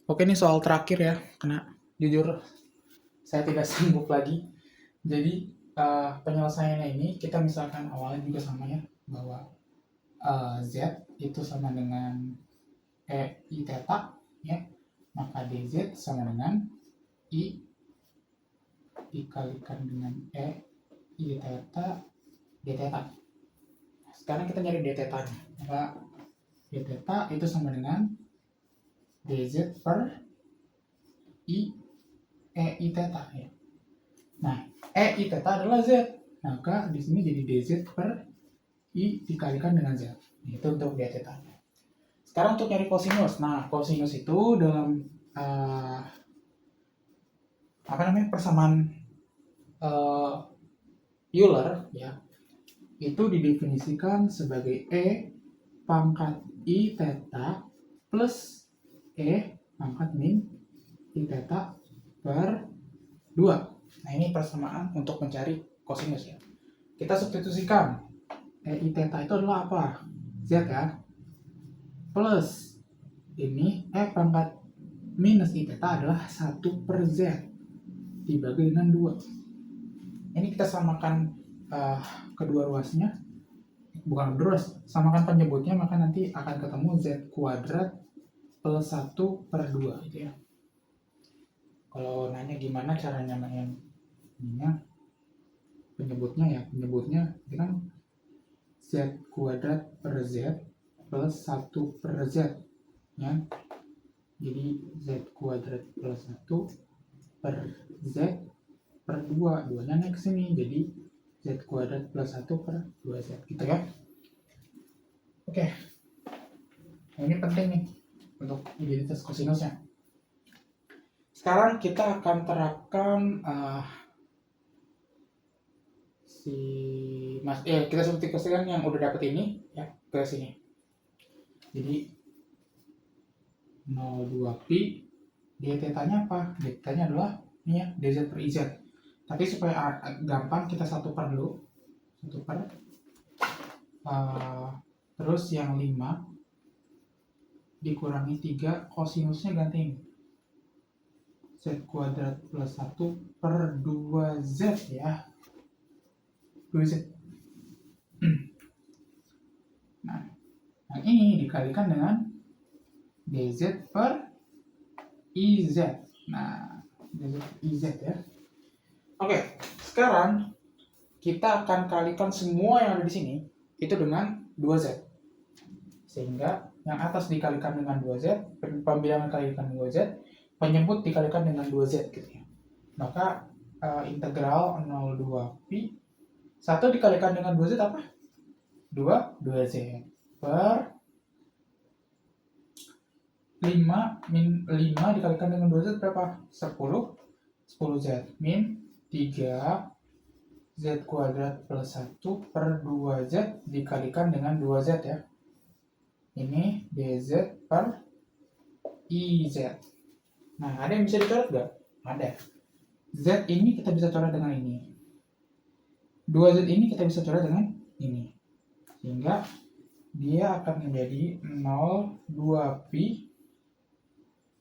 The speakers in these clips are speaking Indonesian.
Oke, ini soal terakhir ya, karena jujur saya tidak sanggup lagi. Jadi penyelesaiannya ini kita misalkan awalnya juga sama ya, bahwa Z itu sama dengan I theta ya, maka dz sama dengan I dikalikan dengan I theta d theta. Sekarang kita nyari d theta nya, maka d theta itu sama dengan dz per I theta ya. Nah, I theta adalah Z. Maka di sini jadi dz per I dikalikan dengan Z. Itu untuk d theta. Sekarang untuk nyari kosinus. Nah, kosinus itu dalam persamaan Euler ya, itu didefinisikan sebagai pangkat I theta plus pangkat min I theta per 2. Nah, ini persamaan untuk mencari kosinus ya. Kita substitusikan. I theta itu adalah apa? Z ya. Plus ini pangkat minus I theta adalah 1 per Z dibagi dengan 2. Ini kita samakan kedua ruasnya. Bukan ruas, samakan penyebutnya, maka nanti akan ketemu Z kuadrat plus 1 per 2 gitu ya. Kalau nanya gimana cara nyamain penyebutnya ya, penyebutnya itu kan Z kuadrat per Z plus 1 per Z ya. Jadi Z kuadrat plus 1 per Z per 2, 2 nya naik ke sini, jadi Z kuadrat plus 1 per 2Z gitu ya. Oke, nah, ini penting nih untuk identitas kosinusnya. Sekarang kita akan terapkan kita substitusikan yang udah dapet ini ya ke sini. Jadi 02pi d theta-nya apa? D theta-nya adalah ini ya, dz per iz. Tapi supaya gampang kita 1 per dulu. 1 per terus yang 5 dikurangi 3, kosinusnya ganti Z kuadrat plus 1 per 2Z ya. 2Z. Nah, yang ini dikalikan dengan dz per iz. Nah, dz per iz ya. Oke, sekarang kita akan kalikan semua yang ada di sini itu dengan 2Z. Sehingga yang atas dikalikan dengan 2Z, pembilangan kalikan 2Z, penyebut dikalikan dengan 2Z gitu ya. Maka integral 02pi 1 dikalikan dengan 2Z apa? 2Z per 5 dikalikan dengan 2Z berapa? 10Z min 3 Z kuadrat plus 1 per 2Z dikalikan dengan 2Z ya. Ini dz per iz. Nah, ada yang bisa dicoret nggak? Ada. Z ini kita bisa coret dengan ini. 2Z ini kita bisa coret dengan ini. Sehingga dia akan menjadi 02pi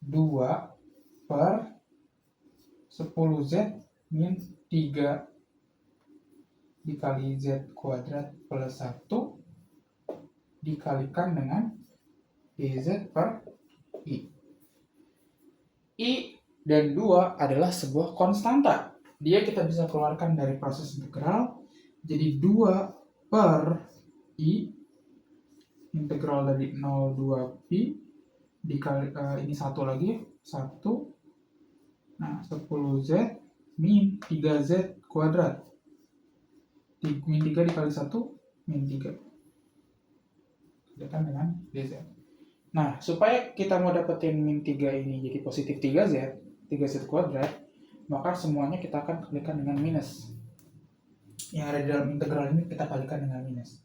2 per 10Z min 3 dikali Z kuadrat plus 1 dikalikan dengan dz per I. I dan 2 adalah sebuah konstanta. Dia kita bisa keluarkan dari proses integral. Jadi 2 per I integral dari 02pi dikali ini 1 lagi 1. Nah, 10Z min 3Z kuadrat. Min 3 dikali 1 min 3. Dekat dengan dz. Nah, supaya kita mau dapetin min 3 ini jadi positif 3Z kuadrat, maka semuanya kita akan kalikan dengan minus. Yang ada di dalam integral ini kita kalikan dengan minus.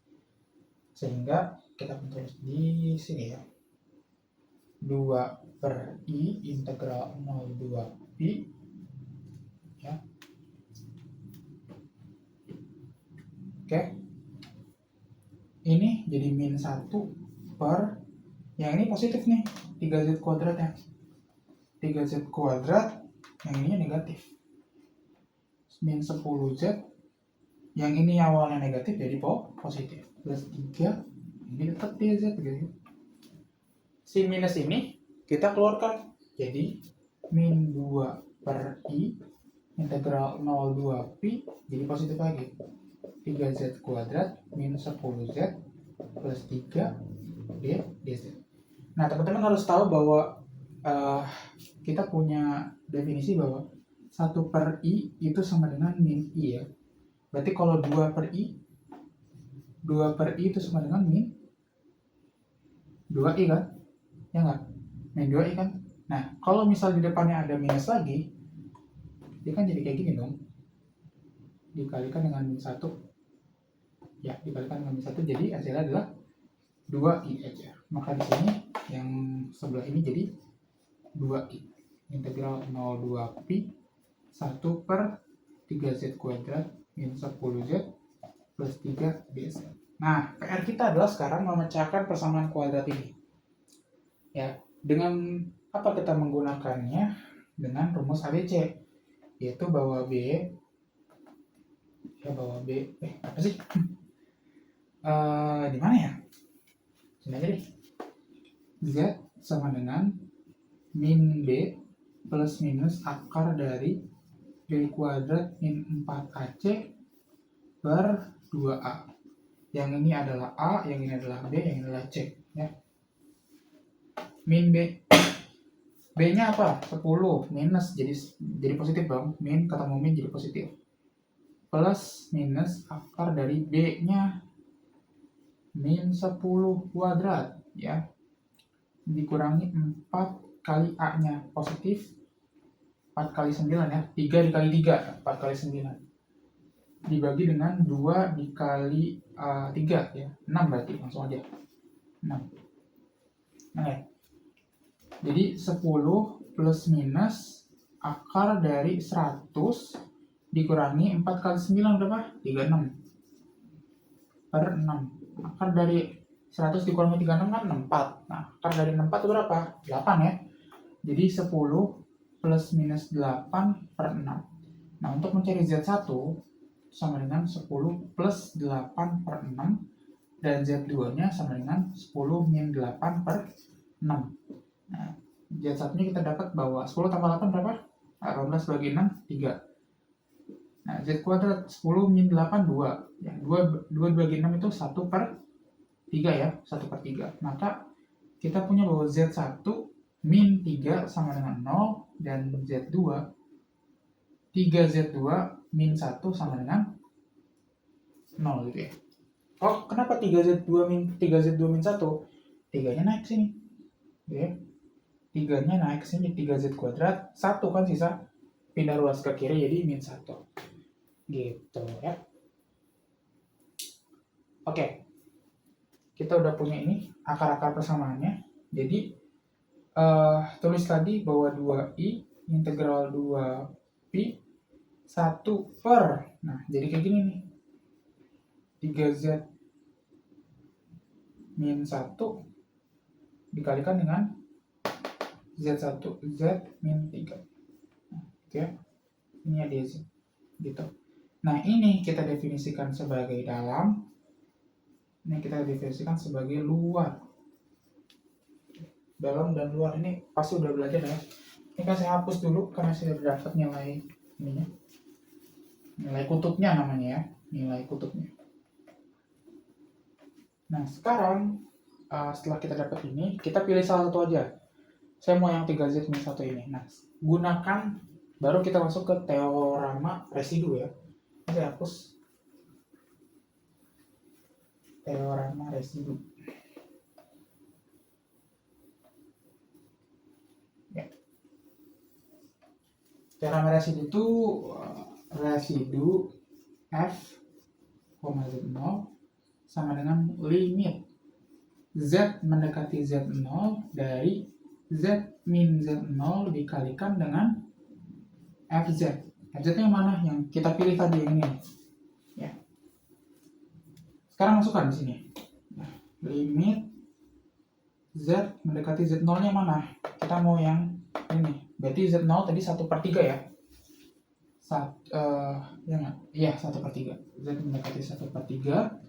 Sehingga kita tulis di sini ya. 2 per I integral 02pi ya. Oke. Ini jadi min 1 per yang ini positif nih, 3Z kuadrat ya. 3z kuadrat, yang ininya negatif. Min 10z, yang ini awalnya negatif jadi positif. Plus 3, ini tetap 3z gitu. Si minus ini kita keluarkan. Jadi min 2 per i integral 0,2 pi jadi positif lagi. 3z kuadrat min 10z plus 3 dz. Nah, teman-teman harus tahu bahwa kita punya definisi bahwa 1 per i itu sama dengan min i ya. Berarti kalau 2 per i itu sama dengan min 2i kan? Ya nggak? Min 2i kan? Nah, kalau misal di depannya ada minus lagi, dia kan jadi kayak gini dong. Dikalikan dengan min 1. Ya, dikalikan dengan min 1, jadi hasilnya adalah 2i aja. Maka di sini yang sebelah ini jadi 2i. Integral 0,2 pi 1 per 3z kuadrat min 10z plus 3 dz. Nah, PR kita adalah sekarang memecahkan persamaan kuadrat ini. Ya, dengan apa kita menggunakannya? Dengan rumus ABC, yaitu bahwa apa sih? Di mana ya? Sini aja deh. Z sama dengan min B plus minus akar dari B kuadrat min 4AC per 2A. Yang ini adalah A, yang ini adalah B, yang ini adalah C. Ya. Min B. B-nya apa? 10 minus, jadi positif dong. Min ketemu min jadi positif. Plus minus akar dari B-nya min 10 kuadrat. Ya. Dikurangi 4 kali A-nya positif. 4 kali 9 ya. 3 dikali 3, 4 kali 9. Dibagi dengan 2 dikali 3 ya. 6 berarti, langsung aja. 6. Oke. Jadi 10 plus minus akar dari 100 dikurangi 4 kali 9 berapa? 36 per 6. Akar dari 100 dikurangi 36 kan 64. Nah, akar dari 64 itu berapa? 8 ya. Jadi 10 plus minus 8 per 6. Nah, untuk mencari Z1 sama dengan 10 plus 8 per 6 dan Z2 nya sama dengan 10 min 8 per 6. Nah, Z1 nya kita dapat bahwa 10 tambah 8 berapa? 18 bagi 6, 3. Nah, Z kuadrat 10 min 8, 2. Ya, 2 bagi 6 itu 1 per 3 ya, 1 per 3. Maka kita punya bahwa Z1 min 3 sama dengan 0 dan Z2 3Z2 min 1 sama dengan 0 gitu ya. Oh, kenapa 3Z2 min 1? 3-nya naik sini. Oke. 3-nya naik sini 3Z kuadrat, 1 kan sisa. Pindah ruas ke kiri jadi min 1. Gitu ya. Oke. Kita udah punya ini akar-akar persamaannya. Jadi tulis tadi bahwa 2i integral 2pi 1 per. Nah, jadi kayak gini nih. 3Z min 1 dikalikan dengan Z1 Z min 3. Nah, gitu ya. Ini ada Z gitu. Nah, ini kita definisikan sebagai dalam. Ini kita definisikan sebagai luar. Dalam dan luar ini pasti udah belajar ya. Ini kan saya hapus dulu karena saya udah dapat nilai ininya. Nilai kutubnya namanya ya. Nilai kutubnya. Nah, sekarang setelah kita dapat ini, kita pilih salah satu aja. Saya mau yang 3Z min 1 ini. Nah, gunakan, baru kita masuk ke teorema residu ya. Ini saya hapus. Teorema residu. Ya. Teorema residu itu residu F, Z0 sama dengan limit Z mendekati Z0 dari Z min Z0 dikalikan dengan FZ. FZ yang mana? Yang kita pilih tadi yang ini. Ya. Sekarang masukkan di sini. Nah, limit Z mendekati Z0-nya mana? Kita mau yang ini, Berarti Z0 tadi 1/3 ya. Ya nggak? Iya, 1/3. Z mendekati 1/3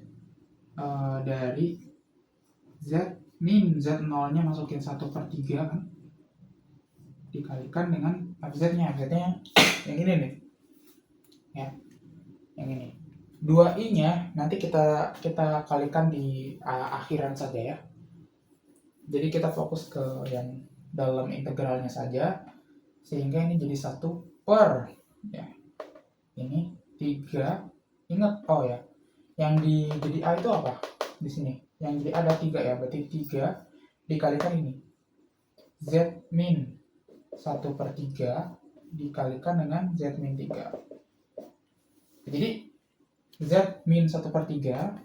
dari Z min Z0-nya masukin 1/3 kan, dikalikan dengan FZ-nya. FZ-nya yang ini nih. Ya, yang ini. 2i-nya nanti kita kalikan di akhiran saja ya. Jadi kita fokus ke yang dalam integralnya saja, sehingga ini jadi 1 per ya. Ini 3. Ingat ya. Yang jadi A itu apa? Di sini. Yang jadi ada 3 ya, berarti 3 dikalikan ini. Z min 1/3 dikalikan dengan Z min 3. Jadi Z min 1/3,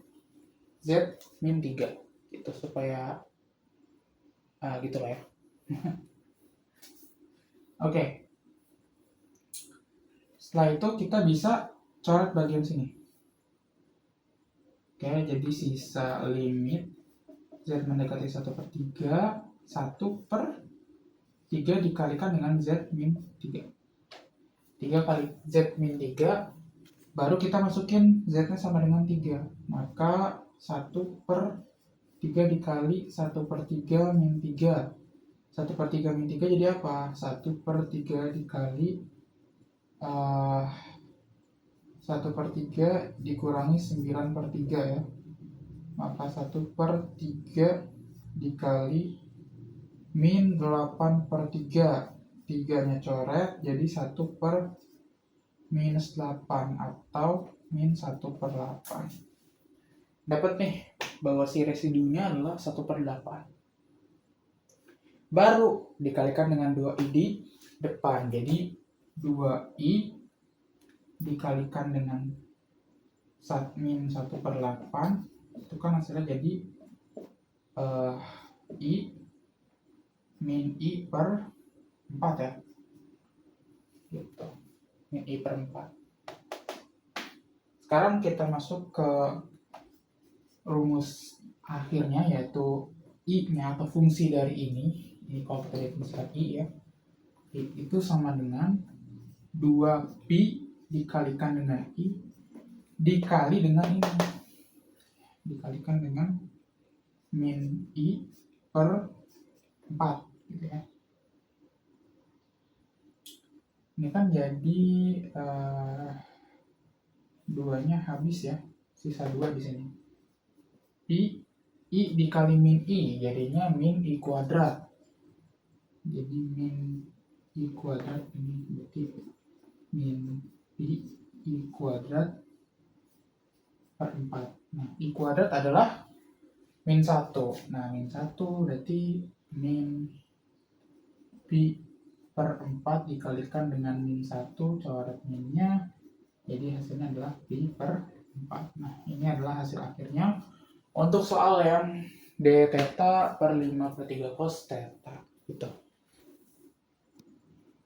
Z min 3. Gitu, supaya gitu lah ya. Oke. Setelah itu kita bisa coret bagian sini. Oke, jadi sisa limit Z mendekati 1/3, 1/3 dikalikan dengan Z min 3. 3 kali Z min 3, baru kita masukin Z-nya sama dengan 3. Maka 1/3 dikali 1/3 min 3. 1/3 min 3 jadi apa? 1/3 dikali 1/3 dikurangi 9/3 ya. Maka 1/3 dikali min 8/3. 3-nya coret, jadi 1/-8 atau min 1/8. Dapat nih bahwa si residunya adalah 1/8. Baru dikalikan dengan 2i di depan. Jadi 2i dikalikan dengan min 1/8, itu kan hasilnya jadi i min i per 4 ya. Gitu. Min i per 4. Sekarang kita masuk ke rumus akhirnya, yaitu i-nya atau fungsi dari ini. Ini kalau kita definisikan i ya. I itu sama dengan 2pi dikalikan dengan i dikali dengan ini, dikalikan dengan min i per 4 gitu ya. Ini kan jadi 2-nya habis ya, sisa 2 di sini. I dikali min i jadinya min i kuadrat. Jadi min i kuadrat ini berarti min i kuadrat per 4. Nah, i kuadrat adalah min 1. Nah, min 1 berarti min pi per 4 dikalikan dengan min 1, coret minnya, jadi hasilnya adalah pi per 4. Nah, ini adalah hasil akhirnya untuk soal yang d theta per 5/3 cos theta. Gitu.